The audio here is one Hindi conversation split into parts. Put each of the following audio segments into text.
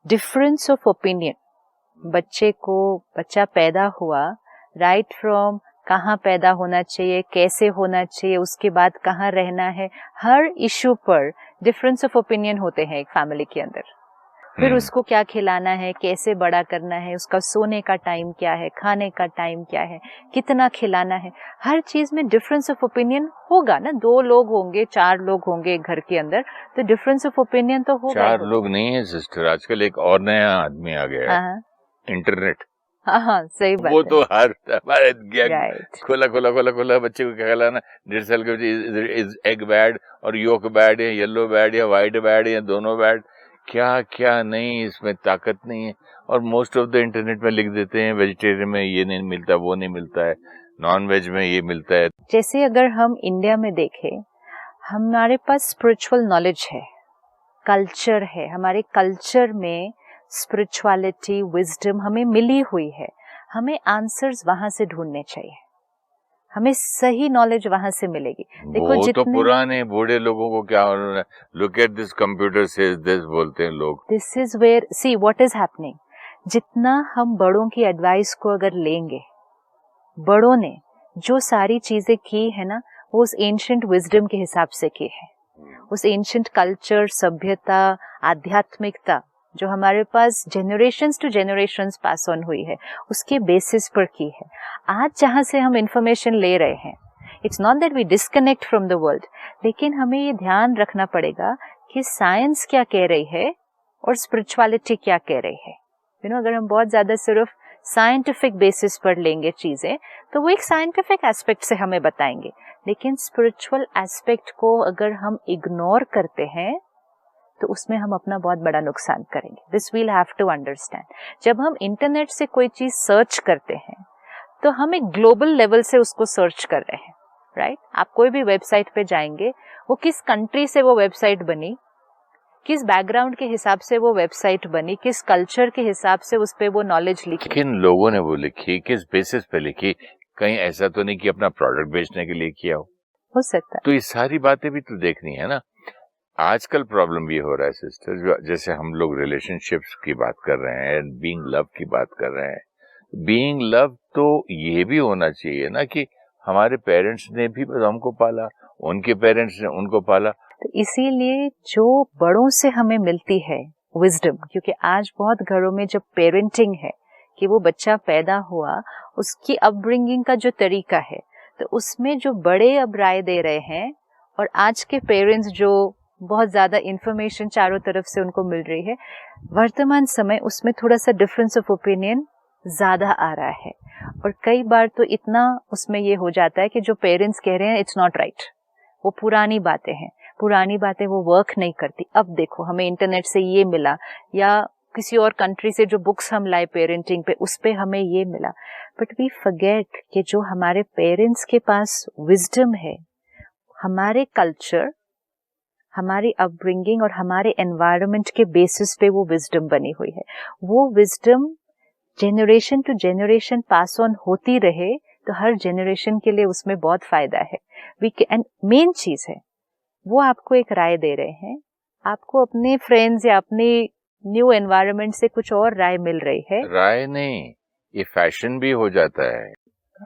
डिफरेंस ऑफ ओपिनियन बच्चा पैदा हुआ राइट फ्रॉम कहाँ पैदा होना चाहिए, कैसे होना चाहिए, उसके बाद कहाँ रहना है, हर इशू पर डिफरेंस ऑफ ओपिनियन होते हैं एक फैमिली के अंदर। फिर उसको क्या खिलाना है, कैसे बड़ा करना है, उसका सोने का टाइम क्या है, खाने का टाइम क्या है, कितना खिलाना है, हर चीज में डिफरेंस ऑफ ओपिनियन होगा ना। 2 लोग होंगे, 4 लोग होंगे एक घर के अंदर, तो डिफरेंस ऑफ ओपिनियन तो होगा। 4 लोग नहीं है सिस्टर, आजकल एक और नया आदमी आ गया है, इंटरनेट। हाँ सही बात वो है। तो हर हमारे राइट। खोला बच्चे को क्या खिलाना, 1.5 साल के बच्चे इज एग बैड और योक बैड या येलो बैड या व्हाइट बैड या दोनों बैड, क्या क्या नहीं, इसमें ताकत नहीं है। और मोस्ट ऑफ द इंटरनेट में लिख देते हैं वेजिटेरियन में ये नहीं मिलता, वो नहीं मिलता है, नॉन वेज में ये मिलता है। जैसे अगर हम इंडिया में देखें, हमारे पास स्पिरिचुअल नॉलेज है, कल्चर है, हमारे कल्चर में स्पिरिचुअलिटी, विजडम हमें मिली हुई है। हमें आंसर्स वहां से ढूंढने चाहिए, हमें सही नॉलेज वहां से मिलेगी। देखो वो तो पुराने बूढ़े लोगों को क्या, look at this computer says this बोलते हैं लोग। This is where see what is happening. जितना हम बड़ों की एडवाइस को अगर लेंगे, बड़ों ने जो सारी चीजें की है ना, वो उस एंशिएंट विजडम के हिसाब से की है, उस एंशिएंट कल्चर, सभ्यता, आध्यात्मिकता जो हमारे पास generations to generations pass on हुई है, उसके बेसिस पर की है। आज जहां से हम इंफॉर्मेशन ले रहे हैं, it's not that we disconnect from the world, लेकिन हमें ये ध्यान रखना पड़ेगा कि साइंस क्या कह रही है और स्पिरिचुअलिटी क्या कह रही है। अगर हम बहुत ज्यादा सिर्फ साइंटिफिक बेसिस पर लेंगे चीजें, तो वो एक साइंटिफिक एस्पेक्ट से हमें बताएंगे, लेकिन स्पिरिचुअल एस्पेक्ट को अगर हम इग्नोर करते हैं तो उसमें हम अपना बहुत बड़ा नुकसान करेंगे। This will have to understand. जब हम इंटरनेट से कोई चीज सर्च करते हैं तो हम एक ग्लोबल लेवल से उसको सर्च कर रहे हैं, राइट? आप कोई भी वेबसाइट पे जाएंगे, वो किस कंट्री से वो वेबसाइट बनी, किस बैकग्राउंड के हिसाब से वो वेबसाइट बनी, किस कल्चर के हिसाब से उस पे वो नॉलेज लिखी, किन लोगों ने वो लिखी, किस बेसिस पे लिखी, कहीं ऐसा तो नहीं कि अपना प्रोडक्ट बेचने के लिए किया हो सकता है। तो ये सारी बातें भी तो देखनी है ना। आजकल प्रॉब्लम ये हो रहा है सिस्टर, जैसे हम लोग रिलेशनशिप्स की बात कर रहे हैं, बीइंग लव की बात कर रहे हैं, बीइंग लव तो ये भी होना चाहिए ना कि हमारे पेरेंट्स ने भी हमको पाला, उनके पेरेंट्स ने उनको पाला। तो इसीलिए जो बड़ों से हमें मिलती है विजडम, क्योंकि आज बहुत घरों में जब पेरेंटिंग है कि वो बच्चा पैदा हुआ, उसकी अपब्रिंगिंग का जो तरीका है, तो उसमें जो बड़े अब राय दे रहे हैं और आज के पेरेंट्स जो बहुत ज्यादा इंफॉर्मेशन चारों तरफ से उनको मिल रही है, वर्तमान समय उसमें थोड़ा सा डिफरेंस ऑफ ओपिनियन ज्यादा आ रहा है। और कई बार तो इतना उसमें ये हो जाता है कि जो पेरेंट्स कह रहे हैं इट्स नॉट राइट, वो पुरानी बातें हैं, पुरानी बातें वो वर्क नहीं करती। अब देखो हमें इंटरनेट से ये मिला, या किसी और कंट्री से जो बुक्स हम लाए पेरेंटिंग पे, उस पे हमें ये मिला, बट वी फॉरगेट कि जो हमारे पेरेंट्स के पास विजडम है, हमारे कल्चर, हमारी अपब्रिंगिंग और हमारे एनवायरनमेंट के बेसिस पे वो विजडम बनी हुई है। वो wisdom generation to generation pass on होती रहे तो हर जनरेशन के लिए उसमें बहुत फायदा है। एंड मेन चीज है, वो आपको एक राय दे रहे हैं, आपको अपने फ्रेंड्स या अपने न्यू एनवायरनमेंट से कुछ और राय मिल रही है। राय नहीं, ये फैशन भी हो जाता है।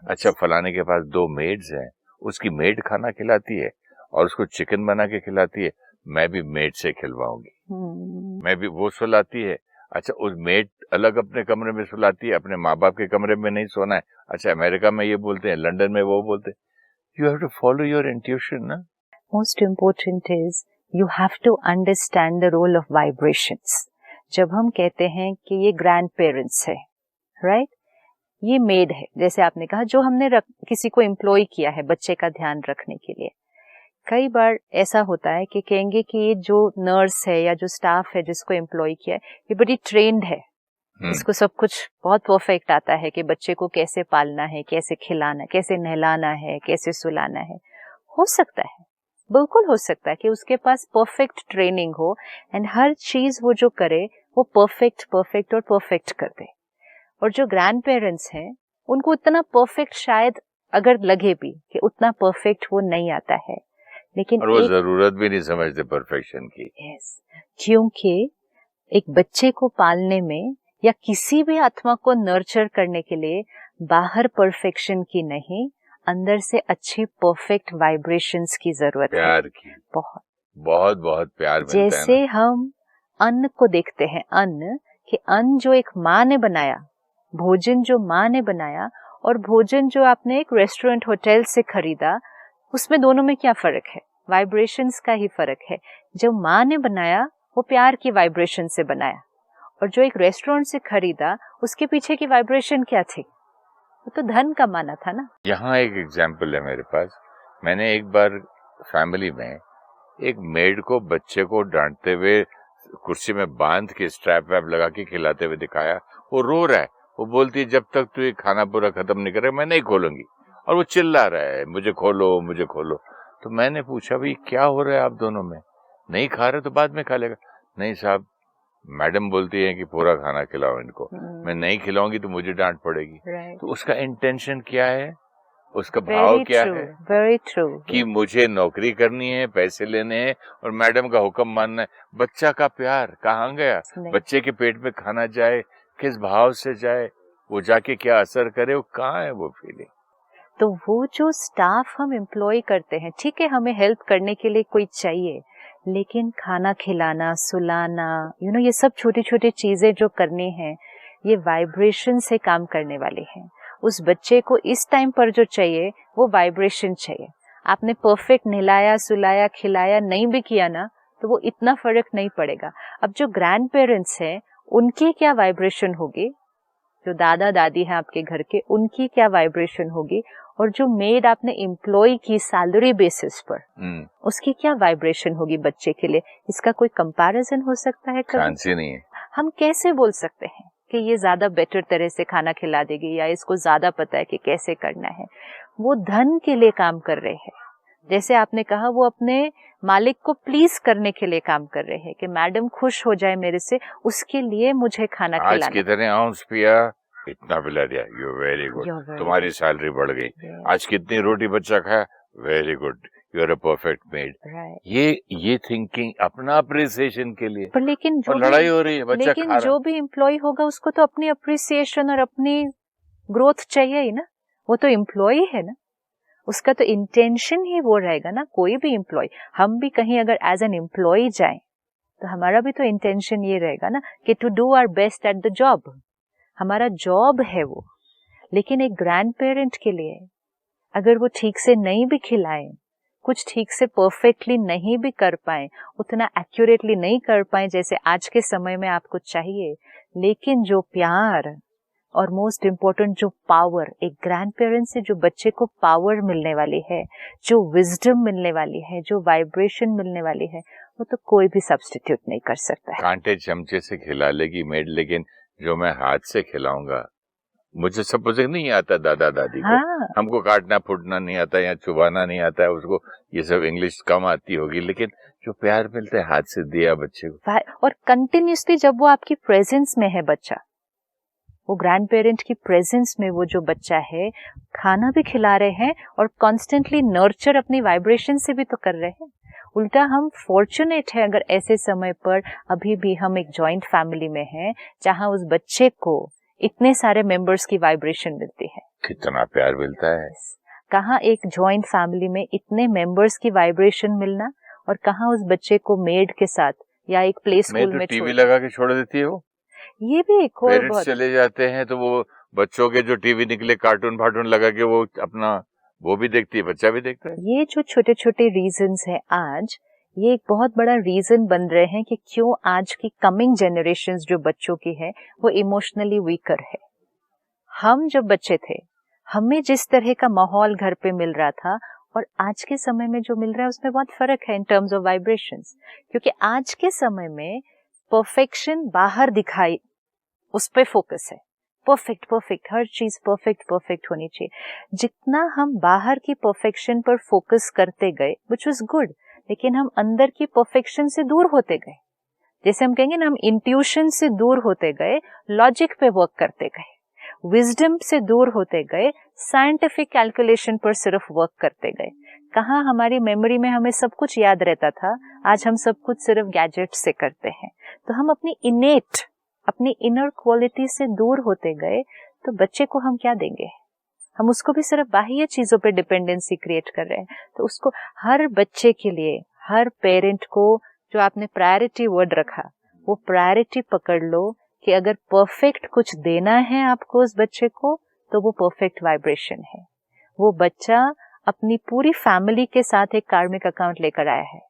अच्छा, फलाने के पास 2 मेड्स हैं, उसकी मेड खाना खिलाती है और उसको चिकन बना के खिलाती है, मैं भी मेड से खिलवाऊंगी, मैं भी। वो सुलाती है, अच्छा उस मेड अलग अपने कमरे में सुलाती है, अपने माँ बाप के कमरे में नहीं सोना है। अच्छा, अमेरिका में ये बोलते हैं, लंदन में वो बोलते हैं। You have to follow your intuition ना। Most important is you have to understand the role of vibrations. जब हम कहते हैं कि ये ग्रैंड पेरेंट्स है, राइट, ये मेड है, जैसे आपने कहा, जो हमने किसी को एम्प्लॉय किया है बच्चे का ध्यान रखने के लिए, कई बार ऐसा होता है कि कहेंगे कि ये जो नर्स है या जो स्टाफ है जिसको एम्प्लॉय किया है, ये बड़ी ट्रेन्ड है, इसको सब कुछ बहुत परफेक्ट आता है कि बच्चे को कैसे पालना है, कैसे खिलाना, कैसे नहलाना है, कैसे सुलाना है। हो सकता है, बिल्कुल हो सकता है कि उसके पास परफेक्ट ट्रेनिंग हो एंड हर चीज वो जो करे वो परफेक्ट और परफेक्ट कर दे। और जो ग्रैंड पेरेंट्स हैं उनको उतना परफेक्ट शायद अगर लगे भी कि उतना परफेक्ट वो नहीं आता है, लेकिन और वो जरूरत भी नहीं समझते परफेक्शन की। यस, क्योंकि एक बच्चे को पालने में या किसी भी आत्मा को नर्चर करने के लिए बाहर परफेक्शन की नहीं, अंदर से अच्छी परफेक्ट वाइब्रेशंस की जरूरत है। प्यार की बहुत बहुत बहुत प्यार मिलता है जैसे ना। हम अन्न को देखते हैं, अन्न कि अन्न जो एक माँ ने बनाया, भोजन जो माँ ने बनाया और भोजन जो आपने एक रेस्टोरेंट होटल से खरीदा, उसमें दोनों में क्या फर्क है? वाइब्रेशंस का ही फर्क है। जो माँ ने बनाया वो प्यार की वाइब्रेशन से बनाया, और जो एक रेस्टोरेंट से खरीदा उसके पीछे की वाइब्रेशन क्या थी? वो तो धन का माना था ना। यहाँ एक एग्जाम्पल है मेरे पास। मैंने एक बार फैमिली में एक मेड को बच्चे को डांटते हुए कुर्सी में बांध के स्ट्रैप वैप लगा के खिलाते हुए दिखाया। वो रो रहा है, वो बोलती है जब तक तू ये खाना पूरा खत्म नहीं करे मैं नहीं खोलूंगी, और वो चिल्ला रहा है मुझे खोलो मुझे खोलो। तो मैंने पूछा भाई क्या हो रहा है आप दोनों में, नहीं खा रहे तो बाद में खा लेगा। नहीं साहब, मैडम बोलती है कि पूरा खाना खिलाओ इनको, मैं नहीं खिलाऊंगी तो मुझे डांट पड़ेगी। तो उसका इंटेंशन क्या है, उसका भाव क्या है? वेरी ट्रू कि मुझे नौकरी करनी है, पैसे लेने हैं और मैडम का हुक्म मानना है। बच्चा का प्यार कहाँ गया? बच्चे के पेट में खाना जाए, किस भाव से जाए, वो जाके क्या असर करे, वो कहाँ है वो फीलिंग? तो वो जो स्टाफ हम एम्प्लॉय करते हैं, ठीक है हमें हेल्प करने के लिए कोई चाहिए, लेकिन खाना खिलाना, सुलाना, ये सब छोटी छोटी चीजें जो करनी है, ये वाइब्रेशन से काम करने वाले हैं। उस बच्चे को इस टाइम पर जो चाहिए वो वाइब्रेशन चाहिए। आपने परफेक्ट नहलाया, सुलाया, खिलाया नहीं भी किया ना, तो वो इतना फर्क नहीं पड़ेगा। अब जो ग्रैंड पेरेंट्स हैं उनकी क्या वाइब्रेशन होगी, जो दादा दादी हैं आपके घर के, उनकी क्या वाइब्रेशन होगी, और जो मेड आपने एम्प्लॉय की सैलरी बेसिस पर, उसकी क्या वाइब्रेशन होगी बच्चे के लिए? इसका कोई कंपैरिजन हो सकता है? कभी नहीं है। हम कैसे बोल सकते हैं कि ये ज्यादा बेटर तरह से खाना खिला देगी या इसको ज्यादा पता है कि कैसे करना है? वो धन के लिए काम कर रहे हैं। जैसे आपने कहा, वो अपने मालिक को प्लीज करने के लिए काम कर रहे हैं कि मैडम खुश हो जाए मेरे से, उसके लिए मुझे खाना खिलाना। आज कितने आउंस पिया, इतना पिला दिया, यू वेरी गुड, तुम्हारी सैलरी बढ़ गई। आज कितनी रोटी बच्चा खाया, very good, you are a perfect maid. ये थिंकिंग अपना अप्रिसिएशन के लिए। पर लेकिन जो लड़ाई हो रही है, बच्चा लेकिन खा रहा। जो भी एम्प्लॉय होगा उसको तो अपनी अप्रिसिएशन और अपनी ग्रोथ चाहिए ही ना। वो तो एम्प्लॉय है ना, उसका तो इंटेंशन ही वो रहेगा ना। कोई भी एम्प्लॉय, हम भी कहीं अगर एज एन एम्प्लॉय जाए तो हमारा भी तो इंटेंशन ये रहेगा ना कि to do our best at the job. हमारा जॉब है वो। लेकिन एक ग्रैंड पेरेंट के लिए अगर वो ठीक से नहीं भी खिलाएं, कुछ ठीक से परफेक्टली नहीं भी कर पाए, उतना एक्यूरेटली नहीं कर पाए जैसे आज के समय में आपको चाहिए, लेकिन जो प्यार और मोस्ट इम्पोर्टेंट जो पावर, एक ग्रैंड पेरेंट से जो बच्चे को पावर मिलने वाली है, जो विजडम मिलने वाली है, जो वाइब्रेशन मिलने वाली है, वो तो कोई भी सब्स्टिट्यूट नहीं कर सकता है। कांटे चमचे से खिला लेगी मेड, लेकिन जो मैं हाथ से खिलाऊंगा, मुझे सब कुछ नहीं आता दादा दादी को। हाँ। हमको काटना फूटना नहीं आता या चुबाना नहीं आता है, उसको ये सब इंग्लिश कम आती होगी, लेकिन जो प्यार मिलता है हाथ से दिया बच्चे को, और कंटिन्यूसली जब वो आपकी प्रेजेंस में है बच्चा, वो ग्रैंड पेरेंट की प्रेजेंस में वो जो बच्चा है, खाना भी खिला रहे हैं और कॉन्स्टेंटली नर्चर अपनी वाइब्रेशन से भी तो कर रहे हैं। उल्टा हम फॉर्चुनेट है अगर ऐसे समय पर अभी भी हम एक जॉइंट फैमिली में हैं जहां उस बच्चे को इतने सारे मेंबर्स की वाइब्रेशन मिलती है। कितना प्यार मिलता है। कहाँ एक जॉइंट फैमिली में इतने मेंबर्स की वाइब्रेशन मिलना, और कहाँ उस बच्चे को मेड के साथ या एक प्ले स्कूल में टीवी लगा के छोड़ देती है वो। ये भी एक और पेरेंट्स चले जाते हैं तो वो बच्चों के जो टीवी निकले कार्टून फार्टून लगा के वो अपना वो भी देखती है, बच्चा भी देखता है। ये जो छोटे छोटे रीजंस है आज, ये एक बहुत बड़ा रीजन बन रहे हैं कि क्यों आज की कमिंग जनरेशंस जो बच्चों की है वो इमोशनली वीकर है। हम जब बच्चे थे, हमें जिस तरह का माहौल घर पे मिल रहा था और आज के समय में जो मिल रहा है उसमें बहुत फर्क है इन टर्म्स ऑफ वाइब्रेशंस। क्योंकि आज के समय में परफेक्शन बाहर दिखाई, उस पे फोकस है, परफेक्ट परफेक्ट, हर चीज परफेक्ट परफेक्ट होनी चाहिए। जितना हम बाहर की परफेक्शन पर फोकस करते गए, व्हिच वाज गुड, लेकिन हम अंदर की परफेक्शन से दूर होते गए। जैसे हम कहेंगे ना, हम इंट्यूशन से दूर होते गए, लॉजिक पे वर्क करते गए, विजडम से दूर होते गए, साइंटिफिक कैलकुलेशन पर सिर्फ वर्क करते गए। कहाँ हमारी मेमोरी में हमें सब कुछ याद रहता था, आज हम सब कुछ सिर्फ गैजेट से करते हैं। तो हम अपनी अपनी इनर क्वालिटी से दूर होते गए, तो बच्चे को हम क्या देंगे? हम उसको भी सिर्फ बाह्य चीजों पे डिपेंडेंसी क्रिएट कर रहे हैं। तो उसको, हर बच्चे के लिए, हर पेरेंट को जो आपने प्रायोरिटी वर्ड रखा, वो प्रायोरिटी पकड़ लो कि अगर परफेक्ट कुछ देना है आपको उस बच्चे को, तो वो परफेक्ट वाइब्रेशन है। वो बच्चा अपनी पूरी फैमिली के साथ एक कार्मिक अकाउंट लेकर आया है।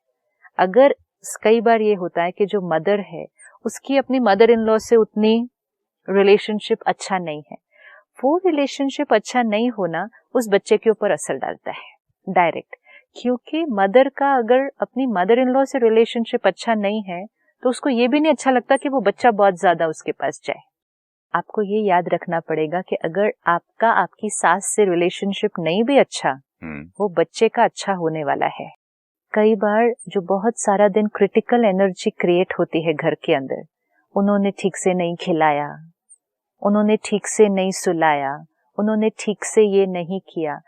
अगर कई बार ये होता है कि जो मदर है उसकी अपनी मदर इन लॉ से उतनी रिलेशनशिप अच्छा नहीं है, वो रिलेशनशिप अच्छा नहीं होना उस बच्चे के ऊपर असर डालता है डायरेक्ट, क्योंकि मदर का अगर अपनी मदर इन लॉ से रिलेशनशिप अच्छा नहीं है तो उसको ये भी नहीं अच्छा लगता कि वो बच्चा बहुत ज्यादा उसके पास जाए। आपको ये याद रखना पड़ेगा कि अगर आपका आपकी सास से रिलेशनशिप नहीं भी अच्छा, वो बच्चे का अच्छा होने वाला है। कई बार जो बहुत सारा दिन क्रिटिकल एनर्जी क्रिएट होती है घर के अंदर, उन्होंने ठीक से नहीं खिलाया, उन्होंने ठीक से नहीं सुलाया, उन्होंने ठीक से ये नहीं किया,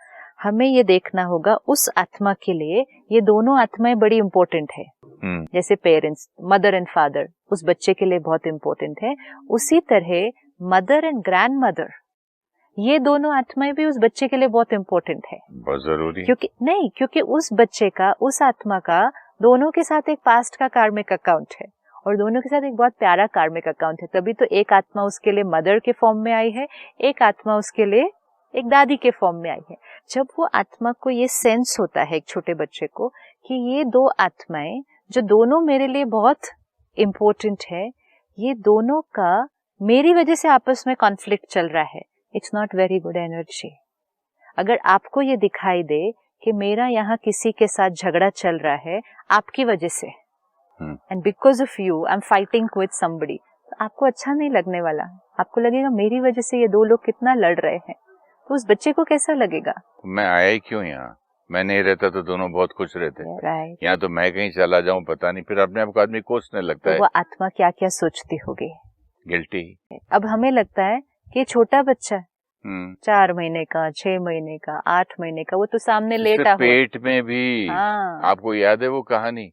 हमें ये देखना होगा उस आत्मा के लिए ये दोनों आत्माएं बड़ी इंपॉर्टेंट है। जैसे पेरेंट्स, मदर एंड फादर उस बच्चे के लिए बहुत इंपॉर्टेंट है, उसी तरह मदर एंड ग्रैंड मदर, ये दोनों आत्माएं भी उस बच्चे के लिए बहुत इंपॉर्टेंट है, बहुत जरूरी। क्योंकि उस बच्चे का, उस आत्मा का दोनों के साथ एक पास्ट का कार्मिक अकाउंट है और दोनों के साथ एक बहुत प्यारा कार्मिक अकाउंट है। तभी तो एक आत्मा उसके लिए मदर के फॉर्म में आई है, एक आत्मा उसके लिए एक दादी के फॉर्म में आई है। जब वो आत्मा को ये सेंस होता है एक छोटे बच्चे को कि ये दो आत्माएं जो दोनों मेरे लिए बहुत इम्पोर्टेंट है, ये दोनों का मेरी वजह से आपस में कॉन्फ्लिक्ट चल रहा है, it's not very good energy. अगर आपको ये दिखाई दे कि मेरा यहाँ किसी के साथ झगड़ा चल रहा है आपकी वजह से, and because of you I am fighting with somebody, तो आपको अच्छा नहीं लगने वाला। आपको लगेगा मेरी वजह से ये दो लोग कितना लड़ रहे हैं, तो उस बच्चे को कैसा लगेगा? मैं आया ही क्यों यहाँ? मैं नहीं रहता तो दोनों बहुत खुश रहते। यहाँ तो मैं कहीं चला जाऊं पता नहीं, फिर अपने आप को आदमी कोसने लगता है। वो आत्मा क्या क्या सोचती होगी? गिल्टी। अब हमें लगता है कि छोटा बच्चा 4 महीने का, 6 महीने का, 8 महीने का, वो तो सामने लेटा हुआ, पेट में भी। आपको याद है वो कहानी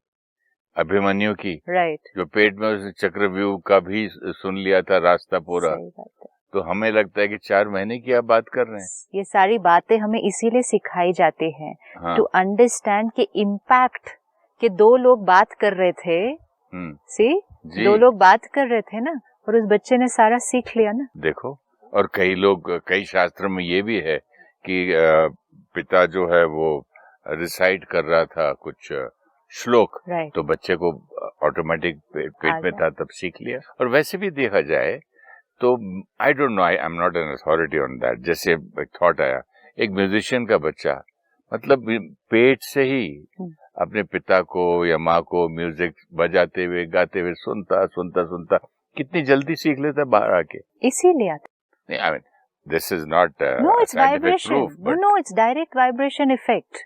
अभिमन्यु की? राइट। जो पेट में उसने चक्रव्यूह का भी सुन लिया था रास्ता पूरा। तो हमें लगता है कि 4 महीने की आप बात कर रहे हैं। ये सारी बातें हमें इसीलिए सिखाई जाती हैं टू अंडरस्टैंड के इम्पैक्ट कि दो लोग बात कर रहे थे, दो लोग बात कर रहे थे ना, और उस बच्चे ने सारा सीख लिया ना। देखो, और कई शास्त्रों में ये भी है कि पिता जो है वो रिसाइट कर रहा था कुछ श्लोक, तो बच्चे को ऑटोमेटिक पेट में था तब सीख लिया। और वैसे भी देखा जाए तो I don't know, I am not an authority on that. जैसे एक थॉट आया, एक म्यूजिशियन का बच्चा मतलब पेट से ही अपने पिता को या माँ को म्यूजिक बजाते हुए गाते हुए सुनता सुनता सुनता कितनी जल्दी सीख लेता बाहर आके। इसीलिए I mean, this is not no, it's vibration. Proof, no, it's direct vibration effect.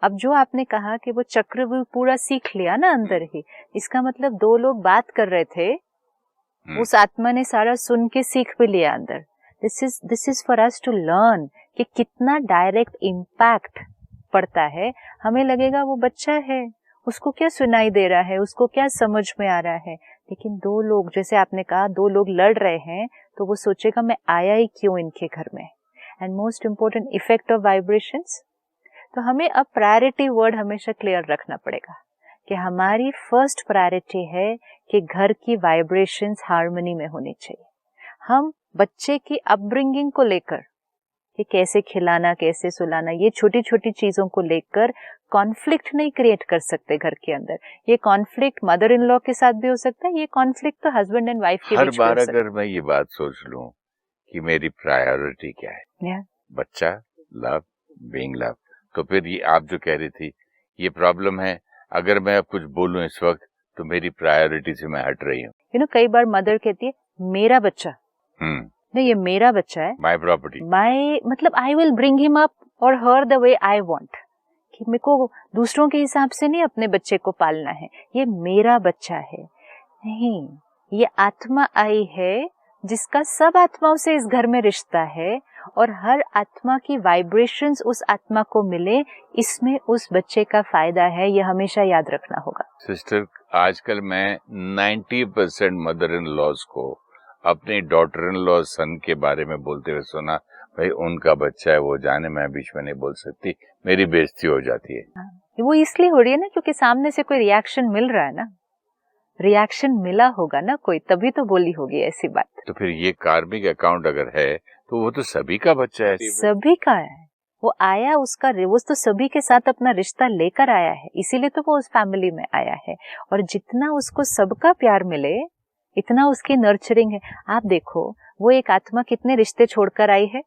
अब जो आपने कहा कि वो चक्रव्यूह पूरा सीख लिया ना अंदर ही, इसका मतलब दो लोग बात कर रहे थे, उस आत्मा ने सारा सुन के सीख भी लिया अंदर। This is for us to learn कि कितना डायरेक्ट इम्पैक्ट पड़ता है। हमें लगेगा वो बच्चा है, उसको क्या सुनाई दे रहा है, उसको क्या समझ में आ रहा है, लेकिन दो लोग, जैसे आपने कहा, दो लोग लड़ रहे हैं तो वो सोचेगा मैं आया ही क्यों इनके घर में। And most important effect of vibrations. तो हमें अब प्रायोरिटी वर्ड हमेशा क्लियर रखना पड़ेगा कि हमारी फर्स्ट प्रायोरिटी है कि घर की वाइब्रेशंस हार्मनी में होनी चाहिए। हम बच्चे की अपब्रिंगिंग को लेकर कि कैसे खिलाना, कैसे सुलाना, ये छोटी छोटी चीजों को लेकर कॉन्फ्लिक्ट नहीं क्रिएट कर सकते घर के अंदर। ये कॉन्फ्लिक्ट मदर इन लॉ के साथ भी हो सकता है, ये कॉन्फ्लिक्ट तो हस्बैंड एंड वाइफ के बीच में हो सकता है। हर बार अगर मैं ये बात सोच लूं कि मेरी प्रायोरिटी क्या है, बच्चा, लव, बीइंग लव, तो फिर ये आप जो कह रही थी ये प्रॉब्लम है। अगर मैं अब कुछ बोलूं इस वक्त तो मेरी प्रायोरिटी से मैं हट रही हूँ। कई बार मदर कहती है मेरा बच्चा, नहीं ये मेरा बच्चा है, माई प्रॉपर्टी, मतलब I will bring him up और हर द वे आई वांट, कि मेरे को दूसरों के हिसाब से नहीं अपने बच्चे को पालना है, ये मेरा बच्चा है। नहीं, ये आत्मा आई है जिसका सब आत्माओं से इस घर में रिश्ता है, और हर आत्मा की वाइब्रेशंस उस आत्मा को मिले, इसमें उस बच्चे का फायदा है, ये हमेशा याद रखना होगा। सिस्टर, आजकल मैं 90% मदर इन लॉज को अपनी डॉटर इन लॉ सन के बारे में बोलते हुए सुना, भाई उनका बच्चा है, वो जाने, मैं बीच में नहीं बोल सकती, मेरी बेइज्जती हो जाती है। वो इसलिए हो रही है ना क्योंकि सामने से कोई रिएक्शन मिल रहा है ना, रिएक्शन मिला होगा ना कोई, तभी तो बोली होगी ऐसी बात। तो फिर ये कार्मिक अकाउंट अगर है तो वो तो सभी का बच्चा है, सभी का है, वो आया उसका, वो तो सभी के साथ अपना रिश्ता लेकर आया है, इसीलिए तो वो उस फैमिली में आया है। और जितना उसको सबका प्यार मिले इतना उसकी नर्चरिंग है। आप देखो वो एक आत्मा कितने रिश्ते छोड़कर आई है,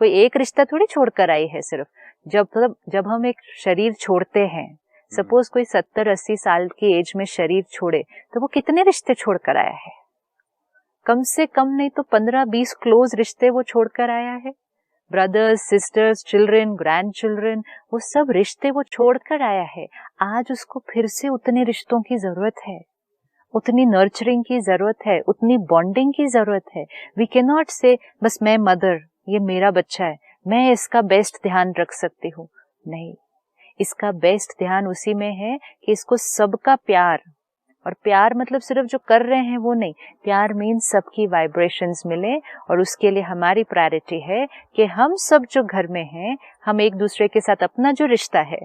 कोई एक रिश्ता थोड़ी छोड़कर आई है सिर्फ। जब हम एक शरीर छोड़ते हैं, सपोज कोई 70-80 साल की एज में शरीर छोड़े, तो वो कितने रिश्ते छोड़कर आया है, कम से कम नहीं तो 15-20 क्लोज रिश्ते वो छोड़कर आया है। Brothers, sisters, children, grand children, वो सब रिश्ते वो छोड़कर आया है। आज उसको फिर से उतने रिश्तों की जरूरत है, उतनी नर्चरिंग की जरूरत है, उतनी बॉन्डिंग की जरूरत है। वी कैन नॉट से बस मैं मदर, ये मेरा बच्चा है, मैं इसका बेस्ट ध्यान रख सकती हूँ। नहीं, इसका बेस्ट ध्यान उसी में है कि इसको सबका प्यार, और प्यार मतलब सिर्फ जो कर रहे हैं वो नहीं, प्यार मीन्स सबकी वाइब्रेशंस मिले। और उसके लिए हमारी प्रायोरिटी है कि हम सब जो घर में हैं, हम एक दूसरे के साथ अपना जो रिश्ता है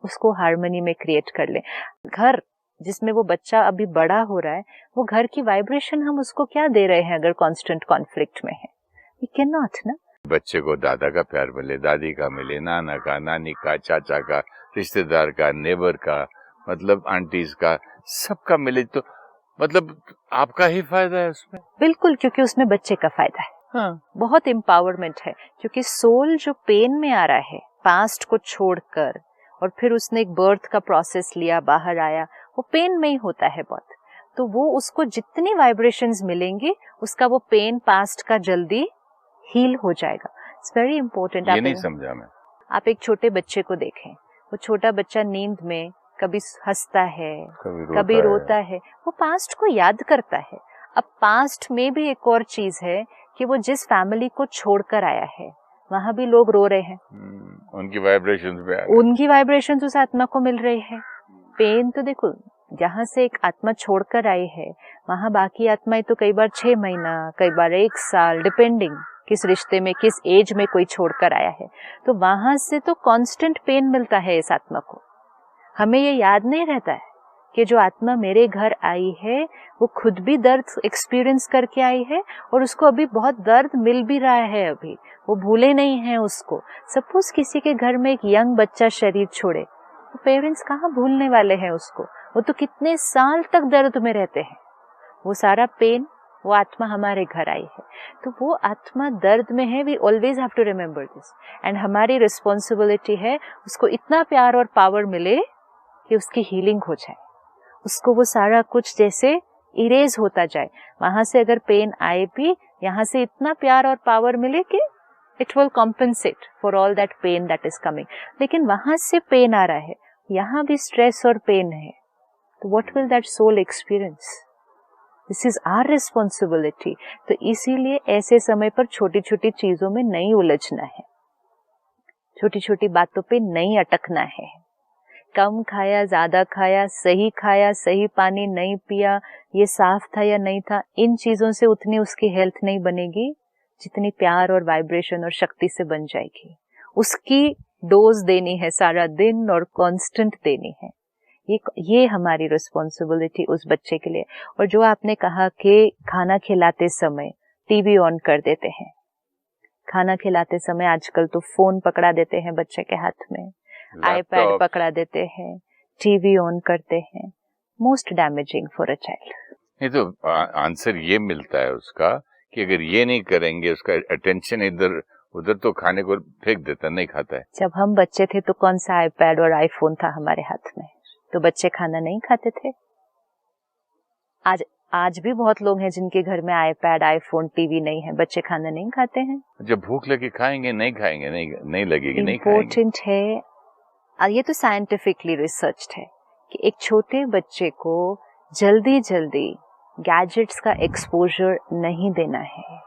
उसको हार्मनी में क्रिएट कर लें। घर जिसमें वो बच्चा अभी बड़ा हो रहा है, वो घर की वाइब्रेशन हम उसको क्या दे रहे हैं अगर कांस्टेंट कॉन्फ्लिक्ट में है? वी कैन नॉट ना। बच्चे को दादा का प्यार मिले, दादी का मिले, नाना का, नानी का, चाचा का, रिश्तेदार का, नेबर का, मतलब आंटीज का, सबका मिले, तो मतलब आपका ही फायदा है उसमें। बिल्कुल, क्योंकि उसमें बच्चे का फायदा है। हाँ। बहुत एम्पावरमेंट है, क्योंकि सोल जो पेन में आ रहा है पास्ट को छोड़कर, और फिर उसने एक बर्थ का प्रोसेस लिया, बाहर आया, वो पेन में ही होता है बहुत। तो वो उसको जितनी वाइब्रेशंस मिलेंगी, उसका वो पेन पास्ट का जल्दी हील हो जाएगा। It's very important. ये नहीं समझा मैं। आप एक छोटे बच्चे को देखें, वो छोटा बच्चा नींद में कभी हंसता है, कभी रोता है, वो पास्ट को याद करता है। अब पास्ट में भी एक और चीज है कि वो जिस फैमिली को छोड़कर आया है वहां भी लोग रो रहे हैं, उनकी वाइब्रेशंस उस आत्मा को मिल रही है। पेन तो देखो, जहाँ से एक आत्मा छोड़कर आई है वहां बाकी आत्माएं तो कई बार 6 महीना, कई बार 1 साल, डिपेंडिंग किस रिश्ते में, किस एज में कोई छोड़कर आया है, तो वहां से तो कांस्टेंट पेन मिलता है इस आत्मा को। हमें ये याद नहीं रहता है कि जो आत्मा मेरे घर आई है वो खुद भी दर्द एक्सपीरियंस करके आई है, और उसको अभी बहुत दर्द मिल भी रहा है, अभी वो भूले नहीं हैं उसको। सपोज किसी के घर में एक यंग बच्चा शरीर छोड़े, तो पेरेंट्स कहाँ भूलने वाले हैं उसको, वो तो कितने साल तक दर्द में रहते हैं। वो सारा पेन, वो आत्मा हमारे घर आई है, तो वो आत्मा दर्द में है। We always have to remember this, and हमारी रिस्पॉन्सिबिलिटी है उसको इतना प्यार और पावर मिले कि उसकी हीलिंग हो जाए, उसको वो सारा कुछ जैसे इरेज होता जाए। वहां से अगर पेन आए भी, यहाँ से इतना प्यार और पावर मिले कि it will compensate for all that pain that is coming. लेकिन वहां से पेन आ रहा है, यहाँ भी स्ट्रेस और पेन है, तो what will that soul experience? This is our responsibility. तो इसीलिए ऐसे समय पर छोटी छोटी चीजों में नहीं उलझना है, छोटी छोटी बातों पे नहीं अटकना है। कम खाया, ज्यादा खाया, सही पानी नहीं पिया, ये साफ था या नहीं था, इन चीजों से उतनी उसकी हेल्थ नहीं बनेगी जितनी प्यार और वाइब्रेशन और शक्ति से बन जाएगी। उसकी डोज देनी है सारा दिन और कांस्टेंट देनी है। ये हमारी रिस्पॉन्सिबिलिटी उस बच्चे के लिए। और जो आपने कहा कि खाना खिलाते समय टीवी ऑन कर देते हैं, खाना खिलाते समय आजकल तो फोन पकड़ा देते हैं बच्चे के हाथ में, आईपैड पकड़ा देते हैं, टीवी ऑन करते हैं, most damaging for a child. नहीं तो आंसर ये मिलता है उसका कि अगर ये नहीं करेंगे, उसका अटेंशन इधर उधर, तो खाने को फेंक देता, नहीं खाता है। जब हम बच्चे थे तो कौन सा आईपैड और आईफोन था हमारे हाथ में, तो बच्चे खाना नहीं खाते थे। आज भी बहुत लोग हैं जिनके घर में आईपैड, आईफोन, टीवी नहीं है, बच्चे खाना नहीं खाते हैं। जब भूख लगे खाएंगे, नहीं खाएंगे, नहीं लगेगी, नहीं खाएंगे। इम्पोर्टेंट है, ये तो साइंटिफिकली रिसर्च्ड है कि एक छोटे बच्चे को जल्दी गैजेट्स का एक्सपोजर नहीं देना है।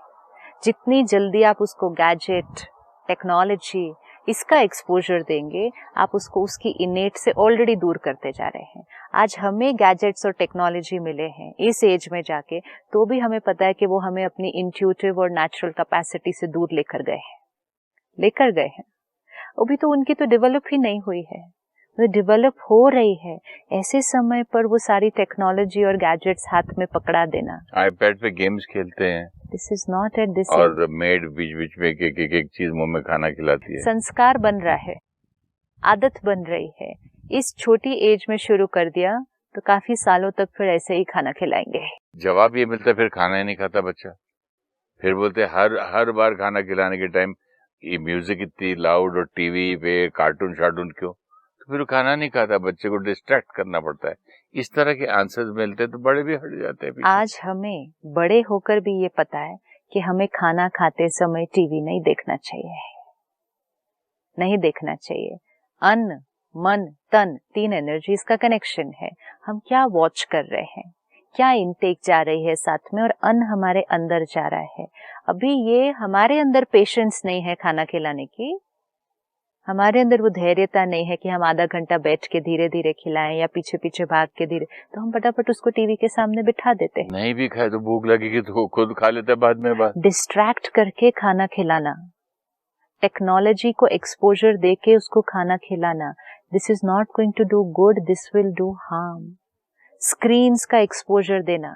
जितनी जल्दी आप उसको गैजेट, टेक्नोलॉजी, इसका एक्सपोजर देंगे, आप उसको उसकी इनेट से ऑलरेडी दूर करते जा रहे हैं। आज हमें गैजेट्स और टेक्नोलॉजी मिले हैं इस एज में जाके, तो भी हमें पता है कि वो हमें अपनी इंट्यूटिव और नेचुरल कैपेसिटी से दूर लेकर गए हैं। अभी तो उनकी तो डेवलप ही नहीं हुई है, वो डेवलप हो रही है। ऐसे समय पर वो सारी टेक्नोलॉजी और गैजेट्स हाथ में पकड़ा देना, आईपैड पे गेम्स खेलते हैं, this is not at this. और मेड बीच बीच में एक चीज मुंह में खाना खिलाती है। संस्कार बन रहा है, आदत बन रही है। इस छोटी एज में शुरू कर दिया तो काफी सालों तक फिर ऐसे ही खाना खिलाएंगे। जवाब ये मिलता है फिर खाना ही नहीं खाता बच्चा। फिर बोलते हर बार खाना खिलाने के टाइम ये म्यूजिक इतनी लाउड और टीवी पे कार्टून शार्टून क्यों, तो फिर खाना नहीं खाता, बच्चे को डिस्ट्रैक्ट करना पड़ता है। इस तरह के आंसर्स मिलते तो बड़े भी हट जाते हैं। आज हमें बड़े होकर भी ये पता है कि हमें खाना खाते समय टीवी नहीं देखना चाहिए। अन्न, मन, तन, 3 एनर्जीज का कनेक्शन है। हम क्या वॉच कर रहे हैं, क्या इनटेक जा रही है साथ में, और अन्न हमारे अंदर जा रहा है। अभी ये हमारे अंदर पेशेंस नहीं है खाना खिलाने की, हमारे अंदर वो धैर्यता नहीं है कि हम आधा घंटा बैठ के धीरे धीरे खिलाएं या पीछे पीछे भाग के धीरे, तो हम फटाफट उसको टीवी के सामने बिठा देते हैं। नहीं भी खाए तो भूख लगेगी तो खुद खा लेते हैं बाद में। डिस्ट्रैक्ट करके खाना खिलाना, टेक्नोलॉजी को एक्सपोजर देके उसको खाना खिलाना, this is not going to do good, this will do harm. Screens का एक्सपोजर देना,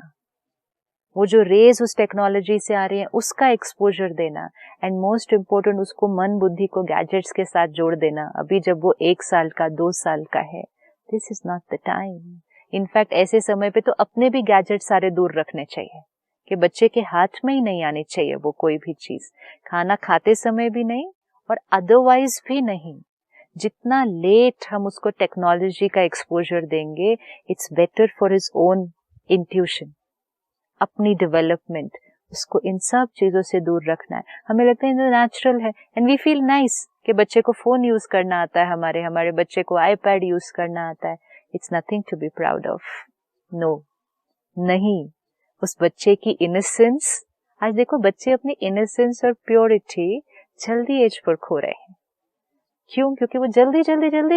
वो जो रेज उस टेक्नोलॉजी से आ रही है उसका एक्सपोजर देना, एंड मोस्ट इम्पोर्टेंट उसको मन बुद्धि को गैजेट्स के साथ जोड़ देना। अभी जब वो 1 साल का 2 साल का है, this is not the time. In fact ऐसे समय पे तो अपने भी गैजेट सारे दूर रखने चाहिए कि बच्चे के हाथ में ही नहीं आनी चाहिए वो कोई भी चीज, खाना खाते समय भी नहीं और अदरवाइज भी नहीं। जितना लेट हम उसको टेक्नोलॉजी का एक्सपोजर देंगे, it's better for his own intuition, अपनी डेवलपमेंट, उसको इन सब चीजों से दूर रखना है। हमें लगता है ये नेचुरल है एंड वी फील नाइस कि बच्चे को फोन यूज करना आता है, हमारे बच्चे को आईपैड यूज करना आता है। It's nothing to be proud of. No, नहीं, उस बच्चे की इनोसेंस, आज देखो बच्चे अपनी इनोसेंस और प्योरिटी जल्दी एज पर खो रहे हैं। क्यों? क्योंकि वो जल्दी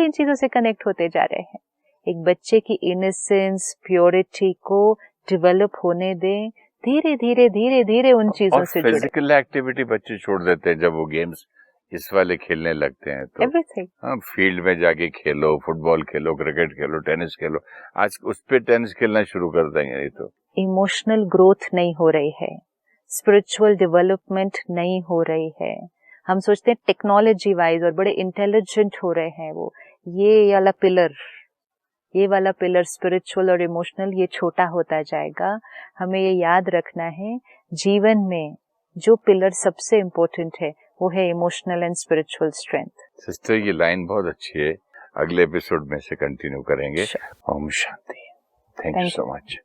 इन चीजों से कनेक्ट होते जा रहे हैं। एक बच्चे की इनोसेंस, प्योरिटी को डेवलप होने दें, धीरे धीरे उन चीजों से जुड़े। फिजिकल एक्टिविटी बच्चे छोड़ देते हैं जब वो गेम्स इस वाले खेलने लगते हैं तो एवरीथिंग। हाँ, फील्ड में जाके खेलो, फुटबॉल खेलो, क्रिकेट खेलो, टेनिस खेलो। आज उस पे टेनिस खेलना शुरू कर देंगे नहीं तो। इमोशनल ग्रोथ नहीं हो रही है, स्पिरिचुअल डेवलपमेंट नहीं हो रही है। हम सोचते हैं टेक्नोलॉजी वाइज और बड़े इंटेलिजेंट हो रहे हैं वो, ये वाला पिलर स्पिरिचुअल और इमोशनल, ये छोटा होता जाएगा। हमें ये याद रखना है, जीवन में जो पिलर सबसे इम्पोर्टेंट है वो है emotional and spiritual strength. Sister, ये लाइन बहुत अच्छी है, अगले एपिसोड में से कंटिन्यू करेंगे। ओम शांति। Thank you so much.